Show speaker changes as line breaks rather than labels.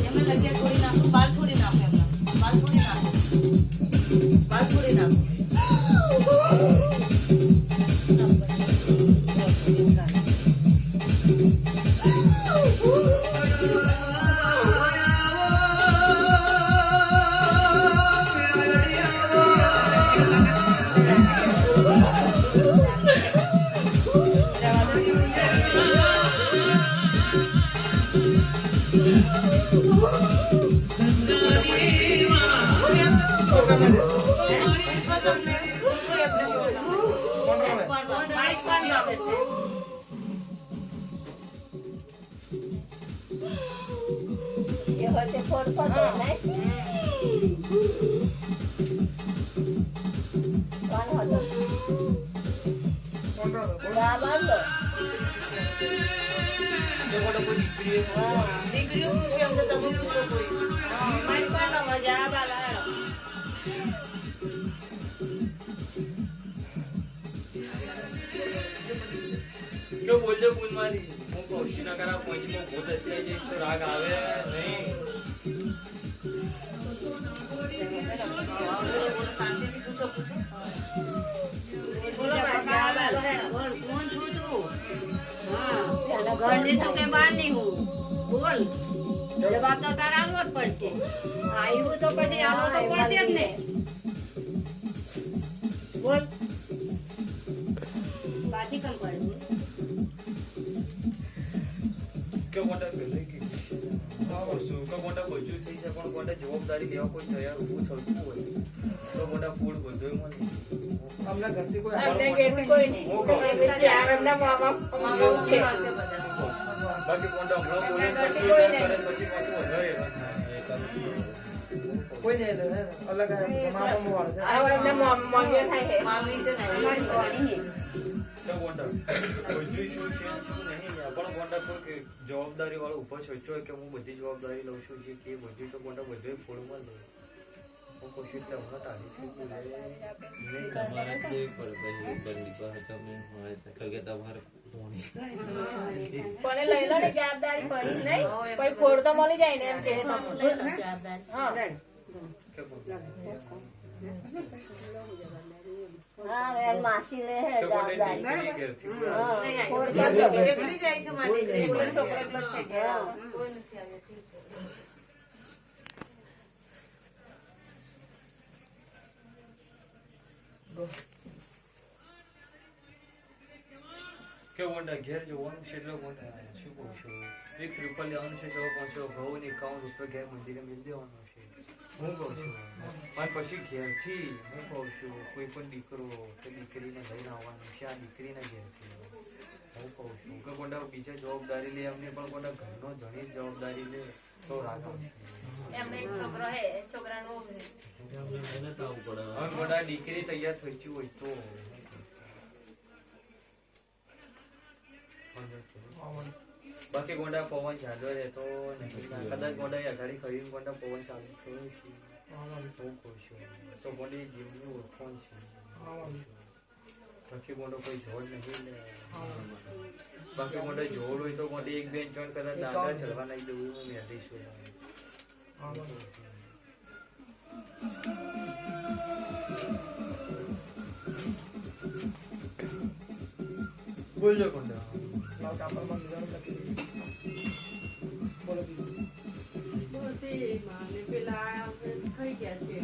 એમને લગિયા છોડી નાખો, બાલ છોડી નાખો, એમના બાલ છોડી નાખો, બાલ છોડી નાખો. દીકરીઓ પૂછે એમ તો તમે પૂછો કોઈ.
क्यों बोलते बूंद मारी હું કોશિશ ના કરા પંચમાં ભૂત હશે જે તો રાગ આવે નહીં.
બોલો શાંતિથી પૂછો પૂછો.
કોણ છું તું? ઘરની છું કે બહાર ની હું? બોલ, જવાબ તો તારે આવવો જ પડશે. આવ્યું તો પછી આવવો તો પડશે જ ને. બોલ, પાછી કેમ પડવું?
કે મોટા પહેલે કે શું કે મોટા બધું થઈ જાય પણ મોટા જવાબદારી લેવા કોઈ તૈયાર ઊભું થતું હોય તો મોટા ફૂડ બધું મને અમને ઘરથી કોઈ
કોઈ નહીં.
હું કહું
આરામના મામા છે.
બાકી મોટા હમણાં બોલે પછી કરે પછી પાછું વધારે કોઈ નહીં અલગ મામા વાળે છે
મામી છે ને
અમારી સોરી હે.
તો મોટા બધું શું છે શું નહીં પણ મોટા કોઈ કે જવાબદારી વાળો ઉભો છે કે હું બધી જવાબદારી લઉં છું જે કે બધું તો મોટા બધું ફોડમાં લઉં હું કોશિશ એટલે હમણાં ટાળી છું
તમારે કેવી પડે પછી બંને પાસે તમે હોય કારણ કે તમારે
પણ લઈ લો ને જવાબદારી પડી નહીં કોઈ ફોડ તો મળી જાય ને એમ કે
લઈ લો જવાબદારી.
હા.
માસી લે હે
મોટા
જવાબદારી.
ઘેરથી
એકલી જાય છે મારી દીકરી. છોકરો એકલો જ છે ઘેર. કોઈ નથી આવ્યો.
કે મોટા ઘેર જોવાનું છે એટલે મોટા શું કહું છું એક શ્રીફળ લેવાનું છે 100-500 ઘઉં ને 51 રૂપિયા ઘેર મંદિરે મેળ દેવાનું છે હું કહું છું અને પછી ઘેરથી હું કહું છું કોઈ પણ દીકરો કે દીકરીને લઈને આવવાનું છે આ દીકરીના ઘેરથી હું કહું છું કે મોટા બીજા જવાબદારી લે એમને પણ મોટા ઘરનો ધણી જવાબદારી લે તો રાખ આવશે.
એમને એક છોકરો હે છોકરાનો
મહેનત આવવું પડે.
હવે મોટા દીકરી તૈયાર થઈ ગઈ હોય તો બાકી ગોંડા પવન ચાલુ રહેતો નથી કદાચ ગોંડા અઘાડી ખરીને ગોંડા પવન ચાલુ થયો છે હું કહું છું તો ગોંડી જીવનું ઓળખણ છે બાકી ગોંડો કોઈ જોડ નહીં લે બાકી ગોંડા જોડ હોય તો ગોંડી એક બેન જોડ કદાચ દાદા ચડવા નહીં દેવું હું મેળવીશું બોલજો ગોંડા
પેલા ખાઈ ગયા છે.